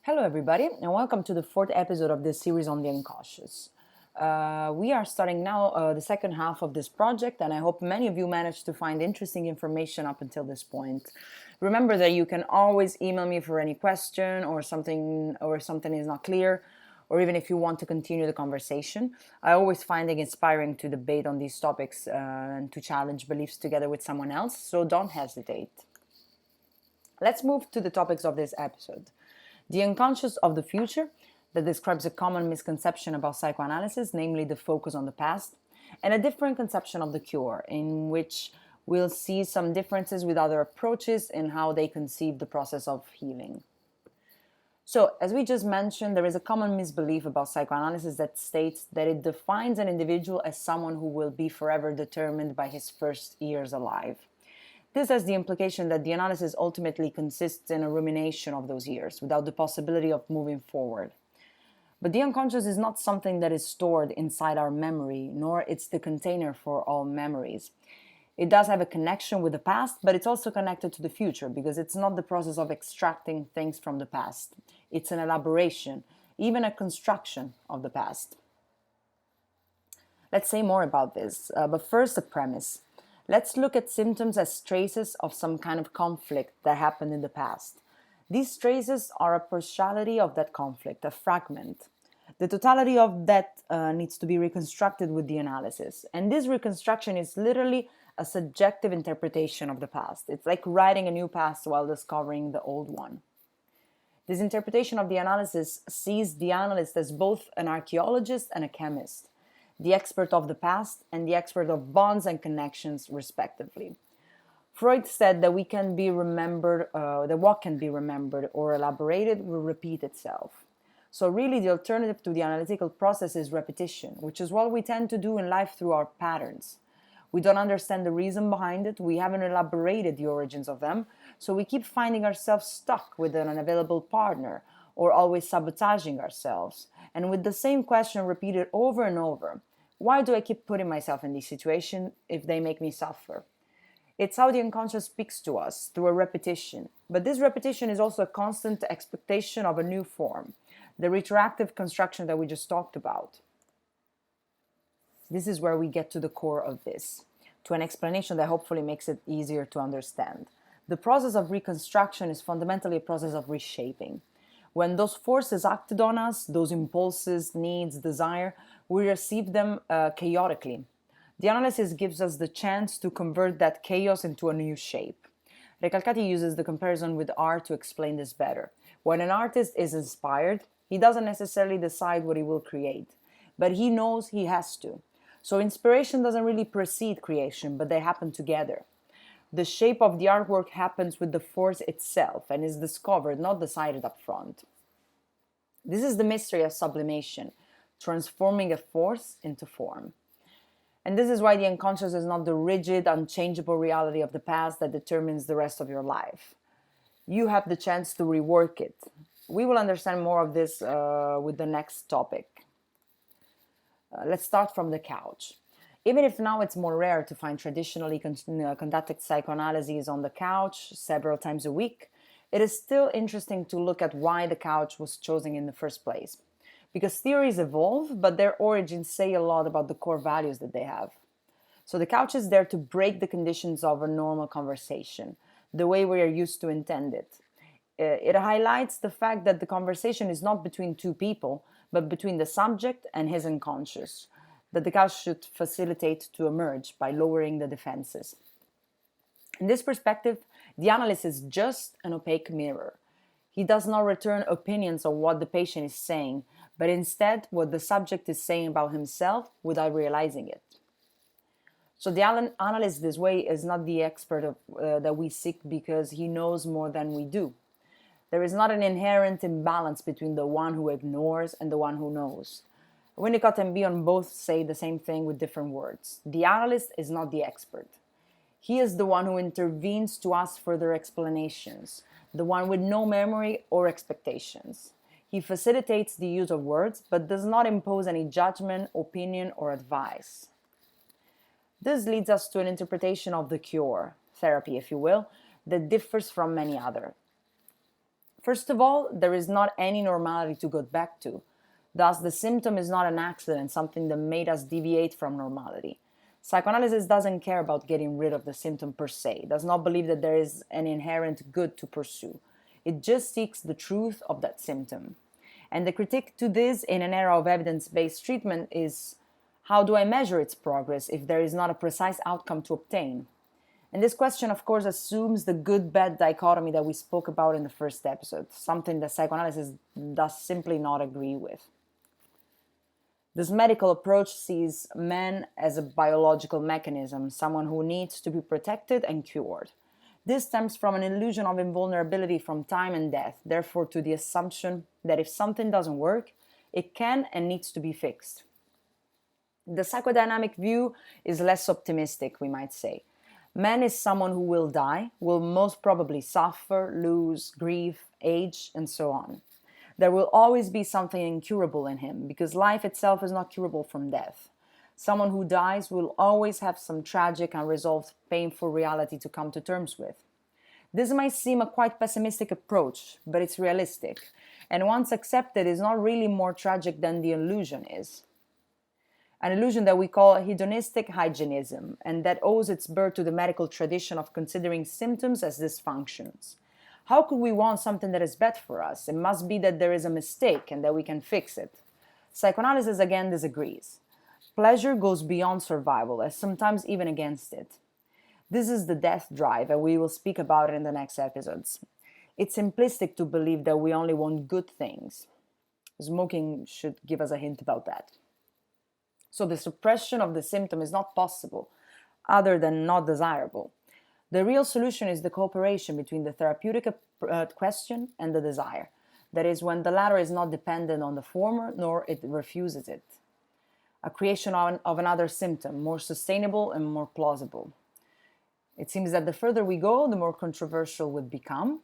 Hello, everybody, and welcome to the fourth episode of this series on the unconscious. We are starting now the second half of this project, and I hope many of you managed to find interesting information up until this point. Remember that you can always email me for any question or something is not clear, or even if you want to continue the conversation. I always find it inspiring to debate on these topics and to challenge beliefs together with someone else, so don't hesitate. Let's move to the topics of this episode. The unconscious of the future, that describes a common misconception about psychoanalysis, namely the focus on the past, and a different conception of the cure, in which we'll see some differences with other approaches in how they conceive the process of healing. So, as we just mentioned, there is a common misbelief about psychoanalysis that states that it defines an individual as someone who will be forever determined by his first years alive. This has the implication that the analysis ultimately consists in a rumination of those years, without the possibility of moving forward. But the unconscious is not something that is stored inside our memory, nor it's the container for all memories. It does have a connection with the past, but it's also connected to the future, because it's not the process of extracting things from the past. It's an elaboration, even a construction of the past. Let's say more about this, but first a premise. Let's look at symptoms as traces of some kind of conflict that happened in the past. These traces are a partiality of that conflict, a fragment. The totality of that needs to be reconstructed with the analysis. And this reconstruction is literally a subjective interpretation of the past. It's like writing a new past while discovering the old one. This interpretation of the analysis sees the analyst as both an archaeologist and a chemist, the expert of the past and the expert of bonds and connections, respectively. Freud said that what can be remembered or elaborated will repeat itself. So really the alternative to the analytical process is repetition, which is what we tend to do in life through our patterns. We don't understand the reason behind it, we haven't elaborated the origins of them, so we keep finding ourselves stuck with an unavailable partner, or always sabotaging ourselves, and with the same question repeated over and over. Why do I keep putting myself in this situation if they make me suffer? It's how the unconscious speaks to us, through a repetition. But this repetition is also a constant expectation of a new form, the retroactive construction that we just talked about. This is where we get to the core of this, to an explanation that hopefully makes it easier to understand. The process of reconstruction is fundamentally a process of reshaping. When those forces acted on us, those impulses, needs, desire, we receive them chaotically. The analysis gives us the chance to convert that chaos into a new shape. Recalcati uses the comparison with art to explain this better. When an artist is inspired, he doesn't necessarily decide what he will create, but he knows he has to. So inspiration doesn't really precede creation, but they happen together. The shape of the artwork happens with the force itself and is discovered, not decided up front. This is the mystery of sublimation, transforming a force into form. And this is why the unconscious is not the rigid, unchangeable reality of the past that determines the rest of your life. You have the chance to rework it. We will understand more of this with the next topic. Let's start from the couch. Even if now it's more rare to find traditionally conducted psychoanalyses on the couch several times a week, it is still interesting to look at why the couch was chosen in the first place. Because theories evolve, but their origins say a lot about the core values that they have. So the couch is there to break the conditions of a normal conversation, the way we are used to intend it. It highlights the fact that the conversation is not between two people, but between the subject and his unconscious, that the couch should facilitate to emerge by lowering the defenses. In this perspective, the analyst is just an opaque mirror. He does not return opinions on what the patient is saying, but instead what the subject is saying about himself without realizing it. So the analyst this way is not the expert that we seek because he knows more than we do. There is not an inherent imbalance between the one who ignores and the one who knows. Winnicott and Bion both say the same thing with different words. The analyst is not the expert. He is the one who intervenes to ask further explanations, the one with no memory or expectations. He facilitates the use of words, but does not impose any judgment, opinion, or advice. This leads us to an interpretation of the cure, therapy if you will, that differs from many others. First of all, there is not any normality to go back to. Thus, the symptom is not an accident, something that made us deviate from normality. Psychoanalysis doesn't care about getting rid of the symptom per se, does not believe that there is an inherent good to pursue. It just seeks the truth of that symptom. And the critique to this in an era of evidence-based treatment is, how do I measure its progress if there is not a precise outcome to obtain? And this question, of course, assumes the good-bad dichotomy that we spoke about in the first episode, something that psychoanalysis does simply not agree with. This medical approach sees man as a biological mechanism, someone who needs to be protected and cured. This stems from an illusion of invulnerability from time and death, therefore to the assumption that if something doesn't work, it can and needs to be fixed. The psychodynamic view is less optimistic, we might say. Man is someone who will die, will most probably suffer, lose, grieve, age, and so on. There will always be something incurable in him, because life itself is not curable from death. Someone who dies will always have some tragic, unresolved, painful reality to come to terms with. This might seem a quite pessimistic approach, but it's realistic, and once accepted is not really more tragic than the illusion is. An illusion that we call hedonistic hygienism, and that owes its birth to the medical tradition of considering symptoms as dysfunctions. How could we want something that is bad for us? It must be that there is a mistake and that we can fix it. Psychoanalysis again disagrees. Pleasure goes beyond survival, as sometimes even against it. This is the death drive, and we will speak about it in the next episodes. It's simplistic to believe that we only want good things. Smoking should give us a hint about that. So the suppression of the symptom is not possible, other than not desirable. The real solution is the cooperation between the therapeutic question and the desire. That is, when the latter is not dependent on the former, nor it refuses it. A creation of another symptom, more sustainable and more plausible. It seems that the further we go, the more controversial would become.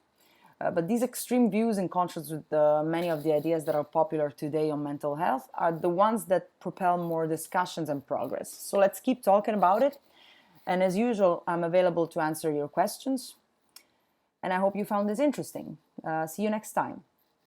But these extreme views, in contrast with many of the ideas that are popular today on mental health, are the ones that propel more discussions and progress. So let's keep talking about it. And as usual, I'm available to answer your questions. And I hope you found this interesting. See you next time.